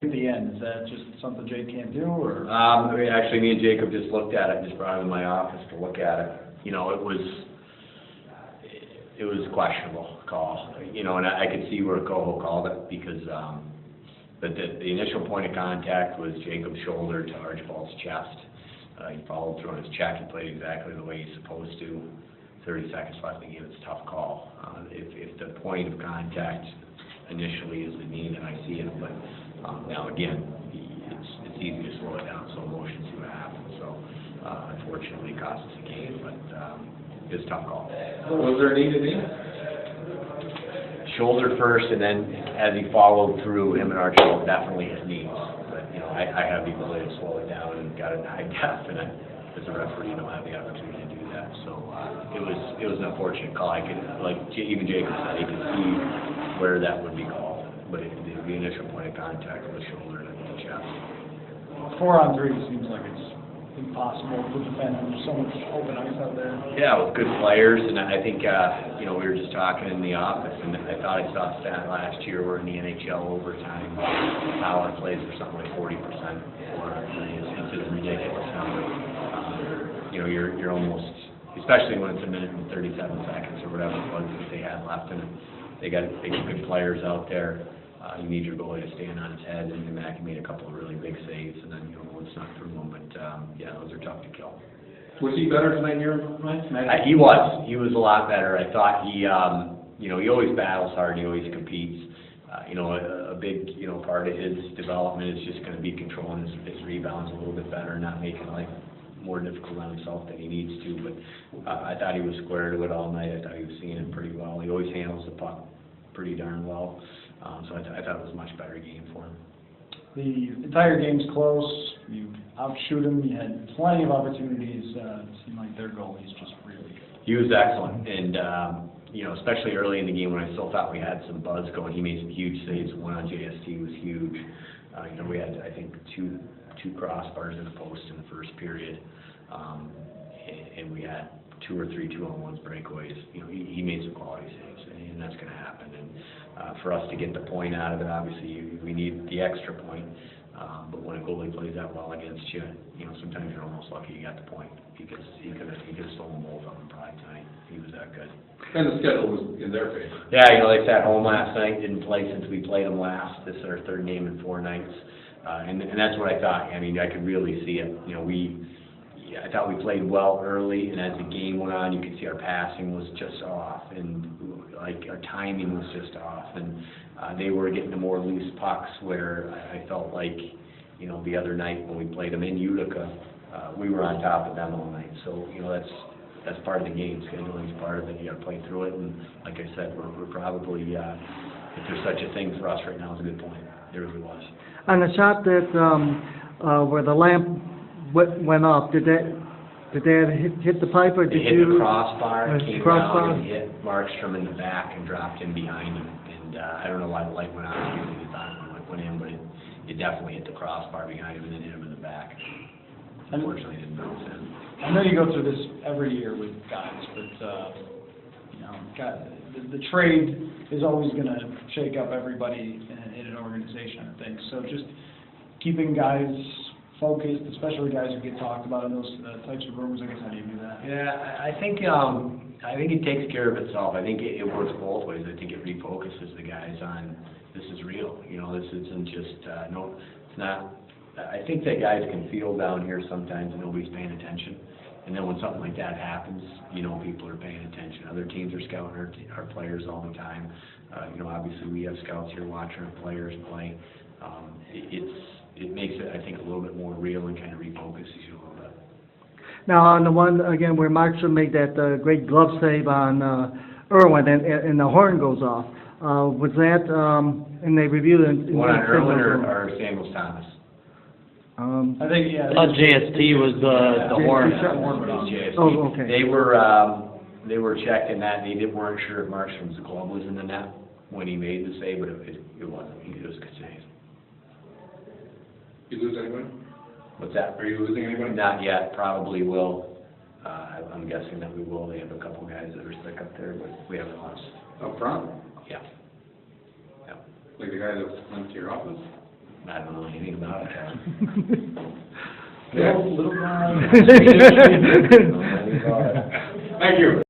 at the end? Is that just something Jake can't do, or? Actually, me and Jacob just looked at it, just brought him in my office to look at it. You know, it was a questionable call, you know, and I could see where Coho called it because, but the initial point of contact was Jacob's shoulder to Archibald's chest. He followed through on his check. He played exactly the way he's supposed to. 30 seconds left in the game. It's a tough call. If the point of contact initially is the knee, then I see it. But now again, it's easy to slow it down. So motion, see what happens. So unfortunately, it cost us a game. But it's a tough call. Was there a knee to knee? Shoulder first, and then as he followed through, him and Archibald definitely hit knees. But you know, I have the ability to slow it down and got it in high def, and as a referee, you don't have the opportunity to do that. So it was an unfortunate call. I could, like even Jacob said, he could see where that would be called, but the initial point of contact was shoulder to the chest. 4-on-3 seems like it's impossible to defend. There's so much open ice out there. Yeah, with good players, and I think you know, we were just talking in the office, and I thought I saw a stat last year where in the NHL overtime power plays are something like 40%. It's just a ridiculous number. You know, you're almost, especially when it's a minute and 37 seconds or whatever it was that they had left in it. They got good players out there. You need your goalie to stand on his head, and Mackey made a couple of really big saves, and then, you know, one snuck through them. But yeah, those are tough to kill. Was he better tonight in your mind? He was a lot better. I thought he, you know, he always battles hard. He always competes. You know, a big, you know, part of his development is just going to be controlling his rebounds a little bit better, not making life more difficult on himself than he needs to. But I thought he was square to it all night. I thought he was seeing it pretty well. He always handles the puck pretty darn well. So I thought it was a much better game for him. The entire game's close. You outshoot him. You had plenty of opportunities. It seemed like their goalie's just really good. He was excellent, and you know, especially early in the game when I still thought we had some buzz going, he made some huge saves. One on JST was huge. You know, we had, I think, two crossbars in the post in the first period, and we had 2 or 3 2-on-1s breakaways. You know, he made some quality saves, and that's going to happen. And for us to get the point out of it, obviously we need the extra point. But when a goalie plays that well against you, you know, sometimes you're almost lucky you got the point because he could have stolen both of them probably tonight. He was that good. And the schedule was in their favor. Yeah, you know, they sat home last night, didn't play since we played them last. This is our third game in 4 nights. And that's what I thought. I mean, I could really see it. You know, I thought we played well early, and as the game went on, you could see our passing was just off, and like our timing was just off, and they were getting to more loose pucks where I felt like, you know, the other night when we played them in Utica, we were on top of them all night. So, you know, that's part of the game. Scheduling is part of it. You got to play through it, and like I said, we're probably, if there's such a thing for us right now, it's a good point. There really was. On the shot that where the lamp went off, did that hit the pipe, or did you? It hit the crossbar, came crossbar? down and hit Markstrom in the back and dropped him behind him. And I don't know why the light went on. Usually the light went in, but it definitely hit the crossbar behind him and then hit him in the back. Unfortunately, it didn't bounce in. I know you go through this every year with guys, but you know, the trade is always going to shake up everybody in an organization, I think. So just keeping guys focused, especially guys who get talked about in those types of rumors. I guess, how do you do that? Yeah, I think it takes care of itself. I think it works both ways. I think it refocuses the guys on this is real. You know, this isn't just no. It's not. I think that guys can feel down here sometimes and nobody's paying attention. And then when something like that happens, you know, people are paying attention. Other teams are scouting our players all the time. You know, obviously we have scouts here watching our players play. It makes it, I think, a little bit more real and kind of refocuses you a little bit. Now, on the one, again, where Markstrom made that great glove save on Irwin and the horn goes off, was that, and they reviewed it? One on Irwin or Samuels Thomas? I think, yeah. JST was the horn. Oh, okay. They were checking that, and they weren't sure if Markstrom's glove was in the net when he made the save, but it wasn't. It was a good save. You lose anybody? What's that? Are you losing anybody? Not yet. Probably will. I'm guessing that we will. They have a couple guys that are sick up there, but we haven't lost. Up front? Yeah. Like the guy that went to your office? I don't know anything about it. Little guy. Thank you.